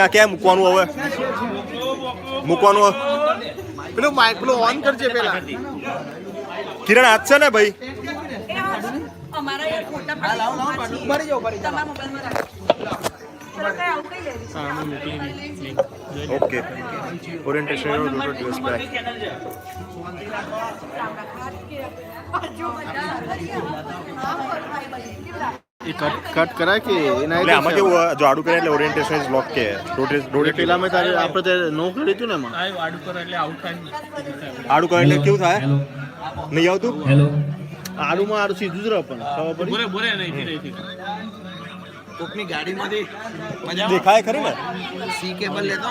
આ ક્યાં મૂકવાનું હવે મૂકવાનું પેલું માઇક પેલું ઓન કરજે પેલા કિરણ હાથ છે ને ભાઈ અમારા યાર ફોટા પાડી ભરી જાઓ તમારા મોબાઈલમાં રાખો ઓકે ઓરિએન્ટેશન દિવસ બેક કટ કરાય કે એના એટલે આમાં કેવું જો આડું કરે એટલે ઓરિએન્ટેશન ઇઝ લોક કે રોટેટ પેલામાં તારે આપણે તે નો કરી હતું ને એમાં આડું કરો એટલે આઉટ થાય. આડું કરે એટલે કેવું થાય નહીં આવતું આડુમાં આડું સીધું જ રહે પણ ખબર પડી બોરે બોરે નહીં રહી. કોકની ગાડીમાંથી દેખાય ખરી ને સી કેબલ લેતો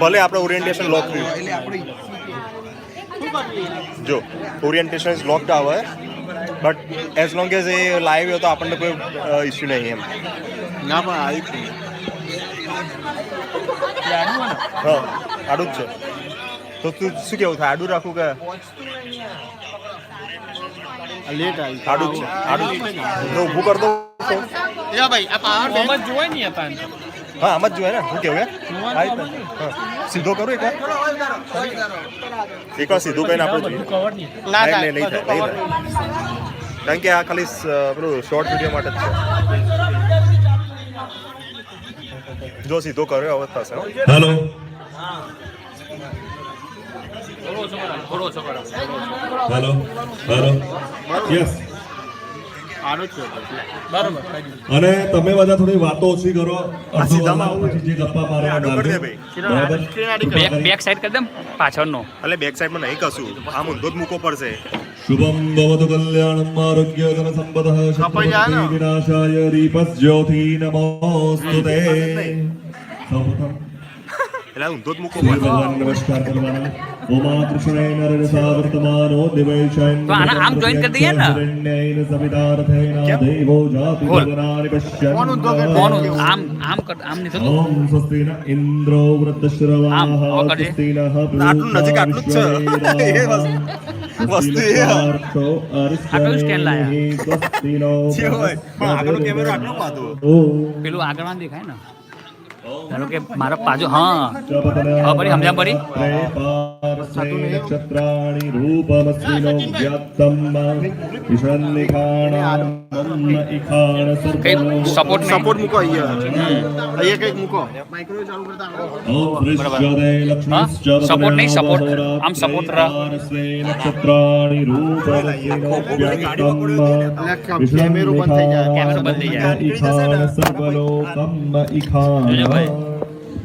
ભલે આપણે ઓરિએન્ટેશન લોક થયું એટલે આપણી જો ઓરિએન્ટેશન ઇઝ લોક્ડ આવે but as long as a live હોય તો આપણને કોઈ ઇસ્યુ નહીં એમ ના પણ આવી હા આડું જ છે તો તું શું કેવું થાય આડું રાખું કે લેટ આવી આડું જ છે આડું જ તો ઊભું કરી દઉં ભાઈ આ પાવર આમ જ જોવાય ને હતા. હા આમ જ જોઈએ ને શું કેવું હા સીધો કરું એકવાર સીધું કહીને આપણે જોઈએ કવર નહીં. નહીં થાય કારણ કે આ ખાલી પેલું શોર્ટ વિડીયો માટે જ છે જો સીધો કર્યો હવે થશે હેલો હેલો હેલો યસ અને તમે બધા થોડી વાતો ઓછી કરો જે ગપ્પા મારે બરાબર બેક સાઈડ કરી દે પાછળનો. એટલે બેક સાઈડમાં નહીં કશું આમ ઊંધો જ મૂકવો પડશે શુભમ ભવતુ કલ્યાણમ આરોગ્ય ધન સંપદઃ શત્રુબુદ્ધિ વિનાશાય દીપજ્યોતિ નમોસ્તુતે સૌપ્રથમ એટલે ઊંધો જ મૂકવો શ્રી પડશે ભગવાન નમસ્કાર કરવાના ઓમા કૃષ્ણેન નરરસા વર્તમાનો દિવૈશાયન તો આને આમ join કરી દઈએ ને? હિરણ્યૈન સવિતાર્થેન દેવો જાતિ ભગવાનિ પશ્યन् કોણ આમ આમ કર આમ નહીં થતું. ઓમ સ્વસ્તિ ન ઇન્દ્રો વૃદ્ધશ્રવાઃ આમ, હવે કરજે. સ્વસ્તિ નઃ આટલું નજીક આટલું જ છે. એ વસ્તુ એ હા. આટલું stand લાયા. જે હોય પણ આગળનો કેમેરો આટલો પાતો પેલું આગળમાં દેખાય ને ધારો કે મારા પાછો હા હવે પડી સમજ્યા પડી નક્ષત્રાણી રૂપમસ્મિનો વ્યાત્તમ ઈશાન્નિખાણામ ઇખાણ કઈ સર્વલો સપોર્ટ સપોર્ટ મૂકો અહીંયા કંઈક મૂકો માઇક્રોવેવ ચાલુ કરતા ઓમ વૃષજદે લક્ષ્મીશ્ચ સપોર્ટ નહીં સપોર્ટ આમ સપોર્ટ નક્ષત્રાણી રૂપમસ્મિનો વ્યાત્તમ કેમેરો બંધ થઈ જાય કેમેરો બંધ થઈ જાય. ઇખાણ સર્વલોકમ ઇખાણ જોજો ભાઈ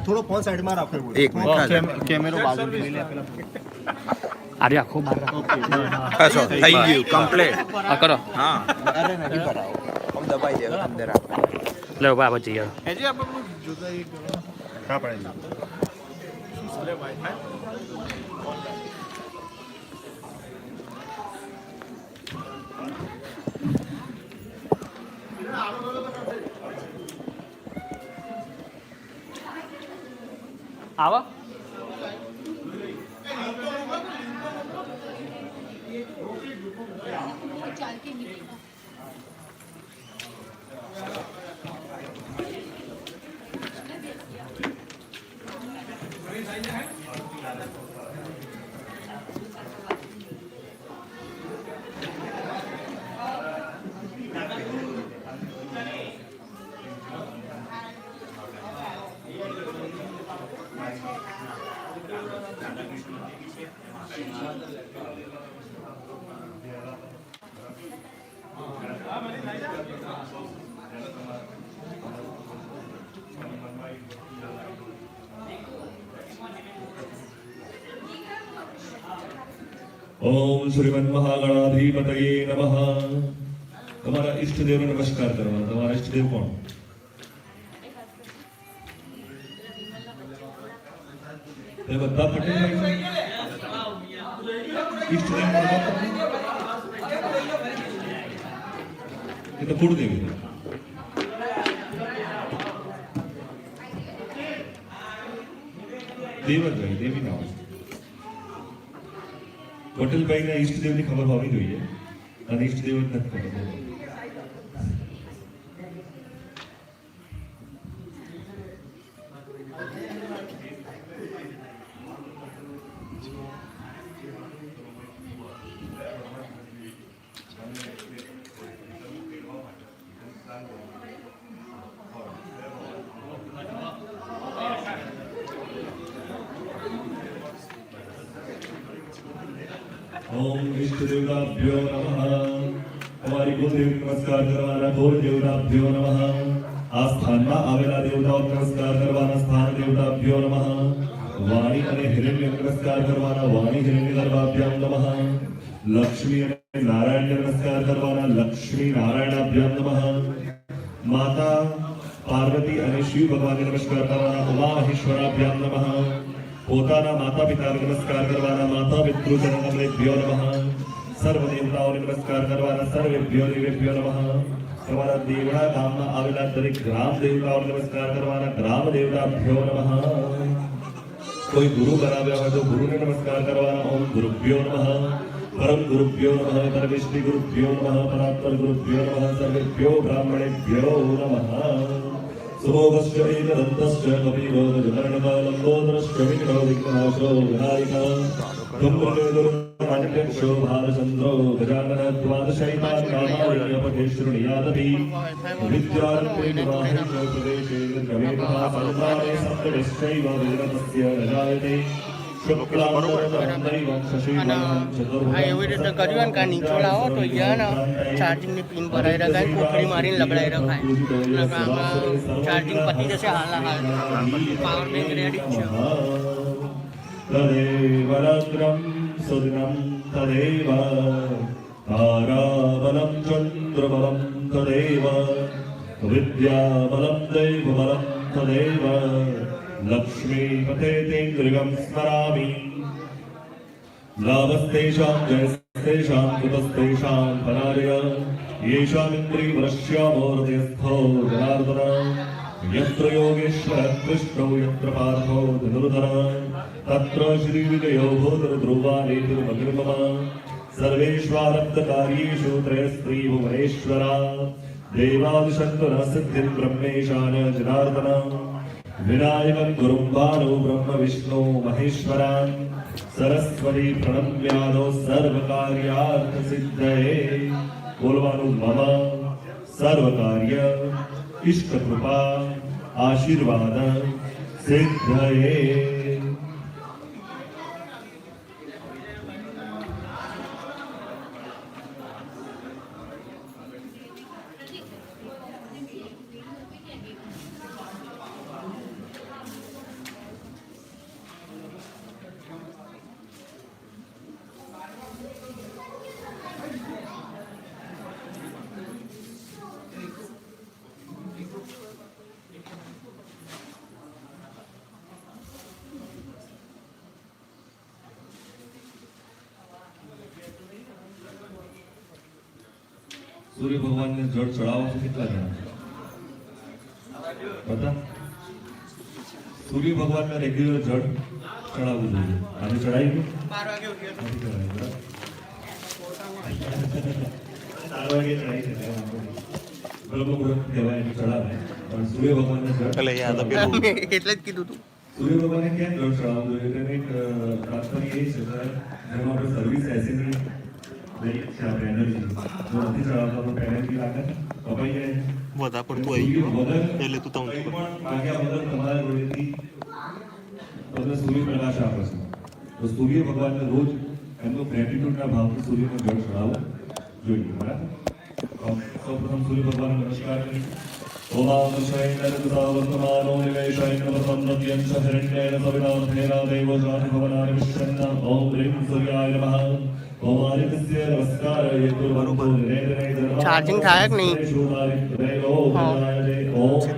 થોડો ફોન સાઈડમાં રાખો એવું. એક મિનિટ કેમેરો બાજુ લઈ લે આરે આખો બાર થઈ ગયું કમ્પ્લીટ આ કરો હા અરે નથી કરાવો આમ દબાઈ દે અંદર લે ભાઈ આપણે જઈએ હજી આપણે જોતા એક હા પણ આવો ઓમ શ્રીમન મહાગણાધિપતયે નમઃ. તમારા ઈષ્ટદેવને નમસ્કાર કરવાનો. તમારા ઈષ્ટદેવ કોણ? તે બધા પટેલ છે. ઈષ્ટદેવ એ તો કુળદેવી છે. દેવ જ હોય, દેવી ના હોય. વટેલભાઈને ઈષ્ટદેવની ખબર હોવી જોઈએ અને ઈષ્ટદેવ જ નથી ખબર. ઓમ ઇષ્ટ દેવતાભ્યો નમઃ. તમારી કુલદેવી નમસ્કાર કરવાના કુલ દેવતાભ્યો નમઃ. આ સ્થાનમાં આવેલા દેવતાઓ નમસ્કાર કરવાના સ્થાન દેવતાભ્યો નમઃ. વાણી અને હિરણ્ય નમસ્કાર કરવાના વાણી હિરણ્ય ગર્ભાભ્યામ નમઃ. લક્ષ્મી અને નારાયણને નમસ્કાર કરવાના લક્ષ્મી નારાયણાભ્યામ નમઃ. માતા પાર્વતી અને શિવ ભગવાનને નમસ્કાર કરવાના ઉમા મહેશ્વરાભ્યામ નમઃ. પોતાના માતા પિતાને નમસ્કાર કરવાના માતા પિતૃજનકમલેભ્યો નમઃ. સર્વ દેવતાઓને નમસ્કાર કરવાના સર્વેભ્યો દેવેભ્યો નમઃ. તમારા દેવડા ગામમાં આવેલા દરેક ગ્રામ દેવતાઓને નમસ્કાર કરવાના ગ્રામ દેવતાભ્યો નમઃ. કોઈ ગુરુ બનાવ્યા હોય તો ગુરુને નમસ્કાર કરવાના ઓમ ગુરુભ્યો નમઃ. પરમ ગુરુભ્યો નમઃ. પરમેશ્વરી ગુરુભ્યો નમઃ. પરાત્પર ગુરુભ્યો નમઃ. સર્વેભ્યો બ્રાહ્મણેભ્યો નમઃ. સુમોગશ્ચ એકદંતશ્ચ કપિલો ગજકર્ણકાલંબોદરશ્ચ વિઘ્નો વિઘ્નનાશો વિનાયકઃ ધૂમ્રકેતુર્મણ્યક્ષો ભાલચંદ્રો ગજાનન દ્વાદશૈતાન્કામાર્યપઠે શૃણુયાદપી વિદ્યાર્થે નિવાહે પ્રદેશે ગવેતઃ સંસારે સપ્તનિશ્ચૈવ વિજ્ઞતસ્ય ન જાયતે અને આ એવી રીતે કર્યું ને કે નીચો લાવો તો અહીંયા ને ચાર્જિંગની પિન ભરાઈ રખાય કોથળી મારીને લગડાઈ રખાય એટલે આમાં ચાર્જિંગ પતી જશે હાલ પાવર બેંક રેડી છે. તદેવરદ્રમ સુદિનમ તદેવ તારાબલમ ચંદ્રબલમ તદેવ વિદ્યાબલમ દૈવબલમ તદેવ લક્ષ્મીપતેન્દ્રિયમ સ્મરામિ. લાભસ્તેષાં જયસ્તેષાં કૃતસ્તેષાં પરાજય યેષામિન્દ્રિયવરશ્યામો હૃદયસ્થો જનાર્દન. યત્ર યોગેશ્વર કૃષ્ણો યત્ર પાર્થો ધનુર્ધર તત્ર શ્રીવિજયો ભૂતરુદ્રુવાનેતિર્મગર્મમ. સર્વેષ્વારબ્ધકાર્યેષુ ત્રયસ્ત્રી ભુવનેશ્વરા દેવાદિશન્તુન સિદ્ધિં બ્રહ્મેશાન જનાર્દન. વિનાયકં ગુરું ભાનો બ્રહ્મ વિષ્ણુ મહેશ્વરાન સરસ્વતી પ્રણમ્યાનો સર્વકાર્યાર્થ સિદ્ધયે. બોલવાનું મમ સર્વકાર્ય ઇષ્ટ કૃપા આશીર્વાદ સિદ્ધયે. સૂર્ય ભગવાનને જળ ચડાવો છો કેટલા જણા બધા? સૂર્ય ભગવાનને રેગ્યુલર જળ ચડાવવું જોઈએ. આજે ચડાવી ગયું? 12 વાગે ઉઠ્યો. 4 વાગે ચડાવી છે બરોબર કહેવાય એને ચડાવે. પણ સૂર્ય ભગવાનને જળ એટલે યાદ આપેલું એટલે જ કીધું તું. સૂર્ય ભગવાનને કેમ જળ ચડાવવું જોઈએ? તેની એક તાત્પર્ય એ છે કે જેમાં આપણે સર્વિસ એસીની લઈએ છીએ આપણે એનર્જી જો નથી ચડાવતા તો પેનલ્ટી લાગે કપાઈ જાય. વધારે પડતું આવી ગયું એટલે તું તમને કંઈ પણ માગ્યા વગર તમારા જોડેથી તમને સૂર્યપ્રકાશ આપે છે. તો સૂર્ય ભગવાનને રોજ એમનો ગ્રેટિટ્યુડના ભાવથી સૂર્યનો જળ ચડાવવો જોઈએ. બરાબર? સૌપ્રથમ સૂર્ય ભગવાનને નમસ્કાર કરીએ. ઓમાવશૈનર્ગતાવર્તમાનો નિવેશૈનવસંનદ્યં ચ હિરણ્યેન સવિતાર્થેના દેવો જાતિભવનાન વિશ્વન્ન. ઓમ હ્રીં સૂર્યાય નમઃ. ઓમ આદિત્ય નમસ્કાર હેતુર્વરુભો નિરેતને ધર્મ. ચાર્જિંગ થાય કે નહીં? ઓમ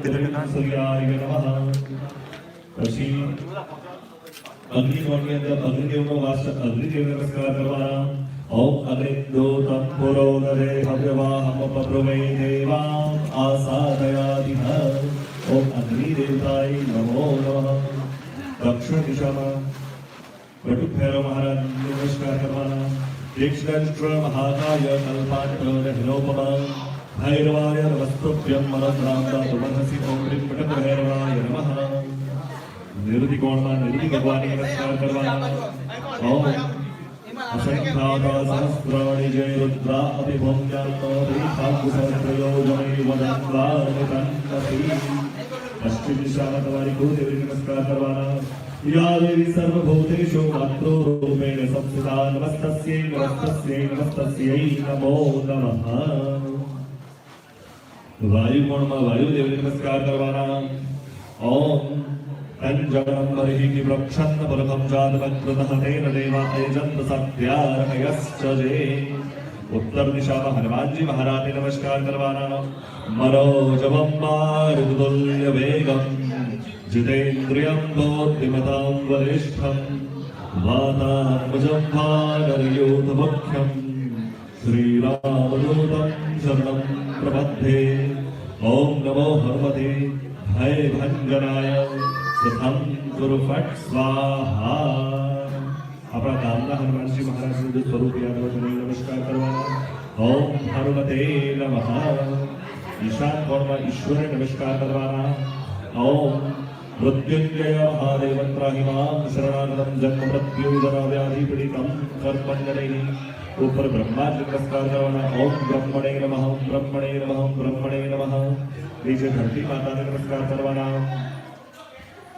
હ્રીં સૂર્યાય નમઃ. પછી અગ્નિકોણની અંદર અગ્નિદેવનો વાસ અગ્નિદેવને નમસ્કાર કરવાના. ઓમ અગ્નિદો તત્પુરો નરે હવ્યવાહમ પપ્રવે દેવાં આસાદયાદિહ. ઓમ અગ્નિદેવતાય નમો નમઃ. દક્ષિણ દિશામાં બટુક ભૈરવ મહારાજને નમસ્કાર કરવાના. દીક્ષિત્ર મહાકાય કલ્પાંતર હિલોપમ ભૈરવાય નમસ્તુભ્યં મનોદ્રાંતા તુમનસી. ઓમ હ્રીં બટુક ભૈરવાય નમઃ. નિરુતિ કોણમાં નિરુતિ ભગવાનને નમસ્કાર કરવાના. ઓમ અસંખ્યાતા સહસ્રાણિ જય રુદ્રા અભિભોમ્યાત્મા પશ્ચિમ દિશામાં તમારી કુળદેવીને નમસ્કાર કરવાના. યા દેવી સર્વભૂતેષુ માતૃરૂપેણ संस्थिता नमस्तस्यै नमस्तस्यै नमस्तस्यै नमो नमः वायुकोणમાં વાયુદેવને નમસ્કાર કરવાના ઓમ पंचगणं बर्हिः प्रक्षन्न परमं जातमकृतः तेन देवा अयजन्त सत्यार्हयश्च जे उत्तर दिशाમાં હનુમાનજી મહારાજને નમસ્કાર કરવાના मनोजवं मारुतुल्य वेगं जितेन्द्रियं बुद्धिमतां वरिष्ठं वातात्मजं वानरयूथमुख्यं श्रीरामदूतं शरणं प्रपद्ये ॐ नमो हनुमते भयभञ्जनाय सुखं कुरु फट् स्वाहा આપણા ગામના હનુમાનજી મહારાજનું જે સ્વરૂપ યાદ હોય તેને નમસ્કાર કરવાના ઓમ હનુમતે નમઃ ઈશાન કોણમાં ઈશ્વરને નમસ્કાર કરવાના ઓમ મૃત્યુંજય મહાદેવ ત્રાહિમામ શરણાગતમ જન્મ મૃત્યુ જરા વ્યાધિ પીડિતમ કર્મંડળૈઃ ઉપર બ્રહ્માજી નમસ્કાર કરવાના ઓમ બ્રહ્મણે નમઃ બ્રહ્મણે નમઃ બ્રહ્મણે નમઃ નીચે ધરતી માતાને નમસ્કાર કરવાના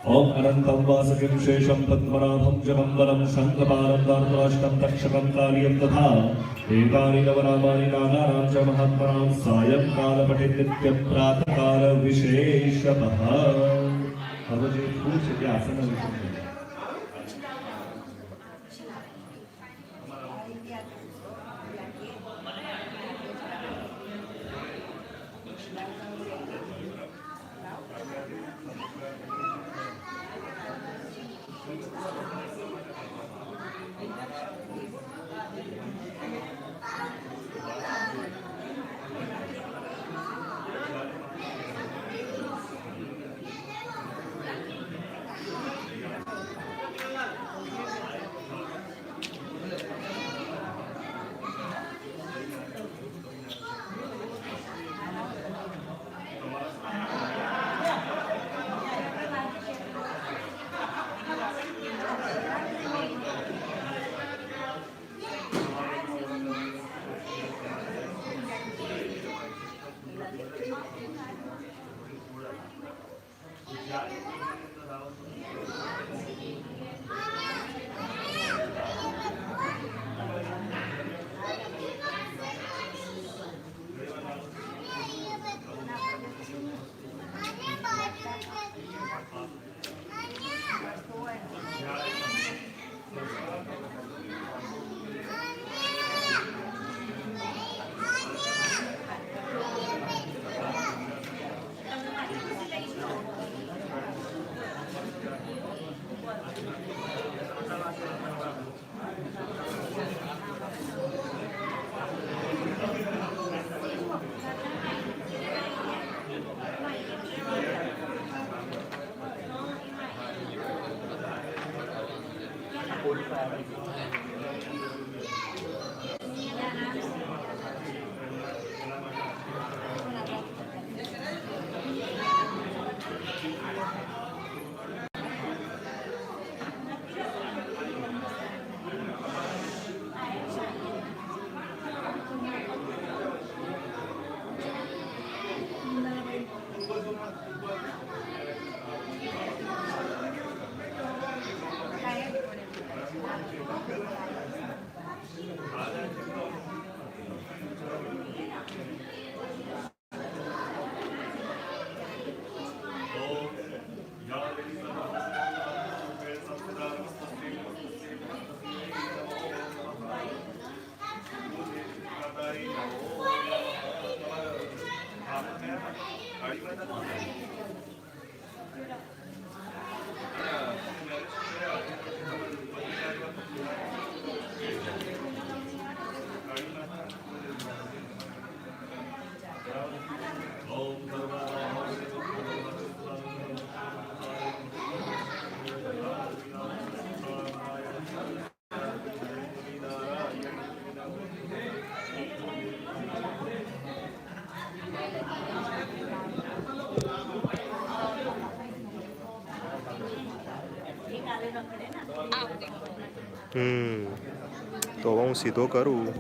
ओम अनंतं वासुकिं शेषं पद्मनाभं जगम्बरं शङ्खपालं दार्तराष्ट्रं तक्षकं कालियं तथा एतानि नवनामानि नागानां च महात्मनां सायंकाल पठेत् नित्यं प्रातःकाल विशेषतः હવે જે ફૂલ છે તે આસન વિશે તો હું સીધો કરું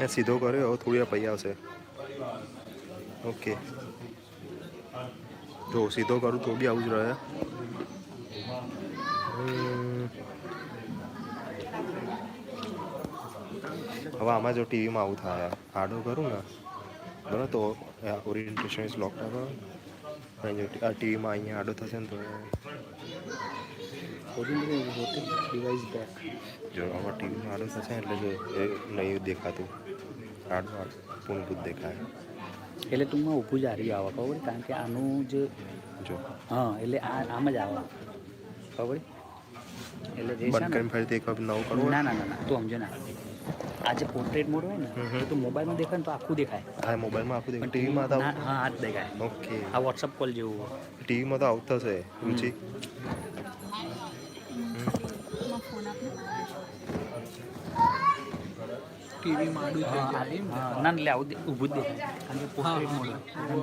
મેં સીધો કર્યો હવે થોડી વાર પછી આવશે. ઓકે જો સીધો કરું તો બી આવું જ રહે. હવે આમાં જો ટીવીમાં આવું થાય આડો કરું ને બરાબર તો ઓરિએન્ટેશન ઇઝ લોક આવે. જો આ ટીવીમાં અહીંયા આડો થશે ને તો જો આમાં ટીવીમાં આડો થશે એટલે જો એ નહીં દેખાતું આડો પૂર્ણભૂત દેખાય. એટલે ટૂંકમાં ઊભું જ હારી આવે ખબર કારણ કે આનું જે જો હા એટલે આમ જ આવે ખબર એટલે જે બંધ કરીને ફરીથી એક વખત નવું કરવું. ના ના ના ના તું સમજો ના આ જે પોર્ટ્રેટ મોડ હોય ને તો મોબાઈલમાં દેખાય ને તો આખું દેખાય. હા મોબાઈલમાં આખું દેખાય ટીવીમાં તો હા આ જ દેખાય. ઓકે આ વોટ્સઅપ કોલ જેવું ટીવીમાં તો આવતો હશે રુચિ. ના એટલે આવું ઊભું જ દેખાય કારણ કે પોર્ટ્રેટ મોડ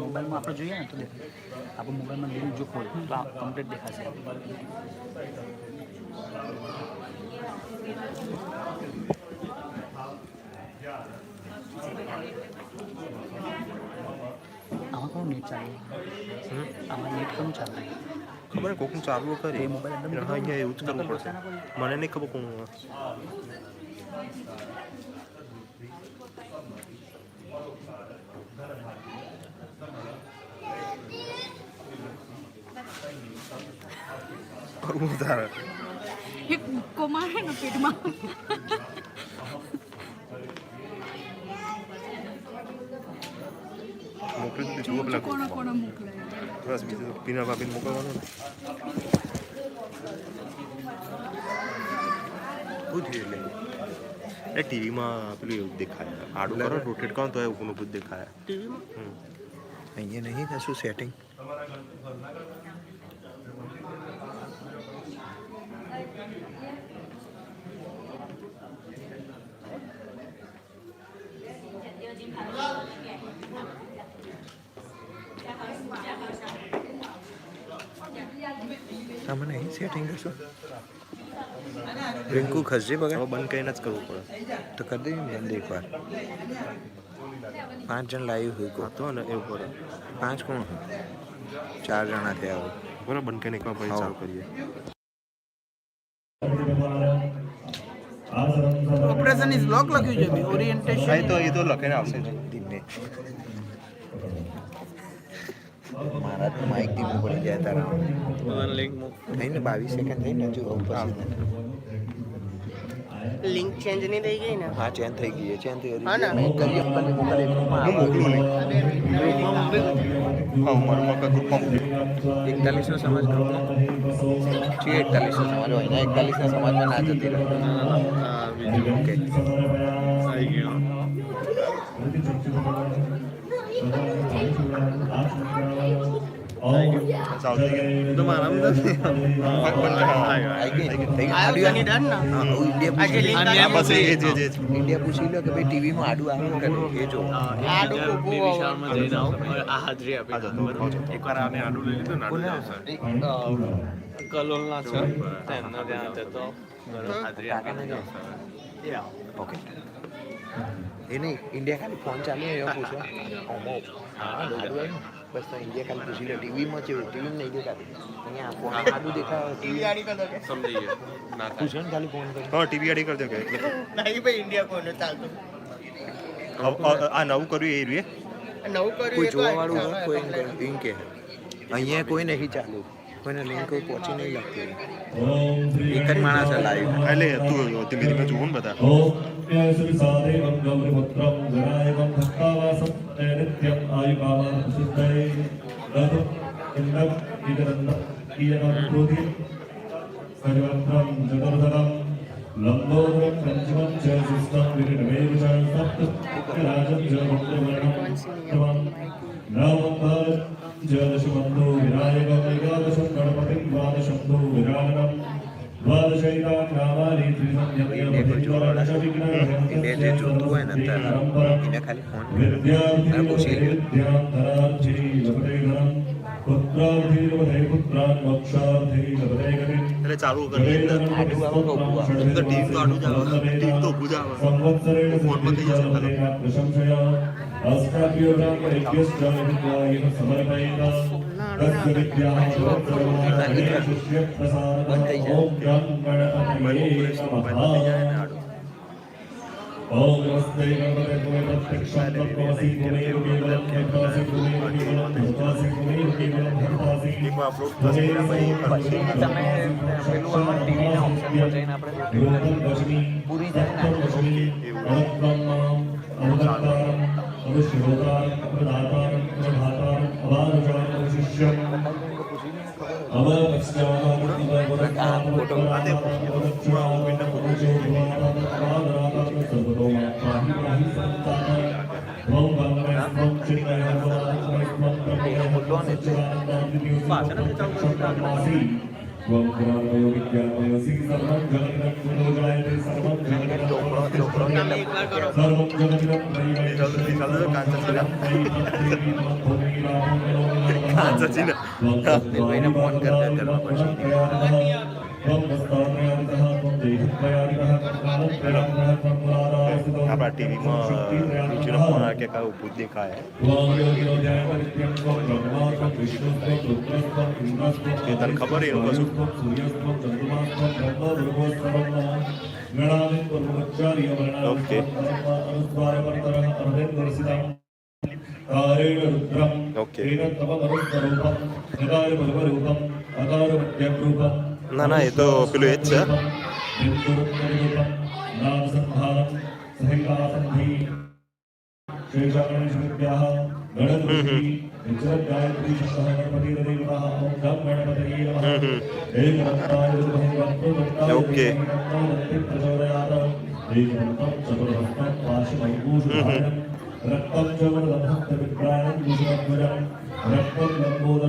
મોબાઈલમાં આપણે જોઈએ ને તો દેખાય. આપણે મોબાઈલમાં લીધું જો ખોલ તો આ કમ્પ્લીટ દેખાશે. આમાં કોણ નેટ ચાલે આમાં નેટ કોણ ચાલે ખબર કોકનું ચાલવું કરે એ મોબાઈલ અંદર હા અહીંયા એવું જ કરવું પડશે. મને નહીં ખબર કોણ કરવું તારે એક મુક્કો મારે ને પેટમાં મોકલી દીધું જુઓ પેલા કોણ કોણ મોકલાય બસ બીજું પીના ભાભીને મોકલવાનું ને શું થયું એટલે એ ટીવીમાં પેલું એવું દેખાય આડું કરો રોટેટ કરો તો એવું બધું દેખાય. અહીંયા નહીં કશું સેટિંગ આમાં નહીં સેટિંગ કશું રિંકુ ખસજે બગા હવે બંધ કરીને જ કરવું પડે. તો કરી દઈએ ને બંધ એકવાર 5 જણ લાઈવ હોય કો તો ને એવું પડે 5 કોણ હોય 4 જણા થયા હોય બરાબર બંધ કરીને એકવાર પછી ચાલુ કરીએ. ઓપરેશન ઇઝ લોક લખ્યું છે ઓરિએન્ટેશન હા એ તો લખીને આવશે જ. ધીમે મારા તો માઇક ધીમું પડી જાય તારા થઈને 22 સેકન્ડ થઈને હજુ પછી લિંક ચેન્જ નહીં થઈ ગઈ ને હા ચેન્જ થઈ ગઈ ચેન્જ થઈ હા ને? મેં કરી અંકલને મોકલે ગ્રુપમાં હું મોકલું નહીં હા હું મારું મકા ગ્રુપમાં મોકલું. 41 નો સમાજ ગ્રુપમાં છે 41 નો સમાજ હોય ને 41 ના સમાજમાં ના જતી રહે ઓકે ચાલુ થઈ ગયું તો મારા બંધ આવી ગઈ થઈ આવ્યો ગઈ શનિ ડન ને હા હું ઇન્ડિયા આજે પૂછી link હા બસ એ જ ઇન્ડિયા પૂછી લો કે ભાઈ ટીવીમાં આડું આવે કે નહીં એ જો આડું ઊભું વિશાળમાં જઈને આવો આ હાજરી આપી આ જતો એકવાર આને આડું લઈ લીધું ને આડું આવશે કલોલના છે તેમના ત્યાં જતો હાજરી આપીને જ આવશે એ આવો ઓકે એ નહીં ઇન્ડિયા ખાલી ફોન ચાલુ હોય એવા પૂછવા આડું આવ્યું બસ તો ઇન્ડિયા ખાલી પૂછી લો ટીવીમાં છે ટીવી નહીં દેખાતું અહીંયા ફોન આડું દેખાય ટીવી આડી કરો કે સમજી ગયો ના થાય પૂછો ને ખાલી ફોન કરી હા ટીવી આડી કરી દો કે એટલે નહીં ભાઈ ઇન્ડિયા કોને ચાલતું આ નવું કર્યું એ રીએ નવું કર્યું કોઈ એ તો જોવાવાળું આવે, હોય કોઈ complaint. એમ કે અહીંયા કોઈ નહીં ચાલુ કોઈને લિંક પહોંચી નહીં લાગતી એક જ માણસ લાઈવ એટલે તું ધીમે ધીમે જોવું ને બધા ओम गौरीपुत्रं गणायकं भक्तावासं नित्यम् आयुकामानं सिद्धये रथम् इन्दम् ईगदन्तं ईयनं क्रोधि सर्वत्रं चतुर्धरं लम्बोदरं पञ्चमं च शिष्टं विनिर्मेव च सप्तराजं च मन्त्रवर्णं नवमं च दशमन्तो विनायकम् एकादशं गणपतिं द्वादशं तु विराजनं द्वादशैतान् नामानि એને જે જોતું હોય ને અત્યારે એને ખાલી ફોન विद्यार्थी પૂછી લે विद्याधरार्थी लभते धनं पुत्रार्थी लभते पुत्रान् मोक्षार्थी लभते गतिम् એટલે ચાલુ કરી આડું આવે તો ઊભું આવે. તો ટીવી તો આડું જ આવે ટીવી તો ઊભું જ આવે ફોનમાં થઈ જશે ओम नमस्ते गणपते तुम्हें प्रत्यक्षं तत्त्वमसि त्वमेव केवलं भक्तासि त्वमेव केवलं भक्तासि त्वमेव केवलं भक्तासि ટીવીમાં અપલોડ થશે ને ભાઈ પછી તમે પેલું આમાં ટીવીના ઓપ્શન પર જઈને આપણે योगदर्शनी પૂરી જાય ને अनन्तमाम् अनवतारम् अवश्योतारम् अप्रदातारम् अवधातारम् अवानुजारम् अवशिष्यम् ભાઈને ફોન કરતા કરવા પડશે. આપણા ટીવીમાં નીચેનો ફોન આવે કે કાંઈ ઊભું જ દેખાય એ તને ખબર એનું કશું ઓકે ઓકે ના ના એ તો પેલું એ જ છે ઓકે रक्तम च वरदहस्त विप्रायं गुजराध्वजं रक्तम लंबोदरं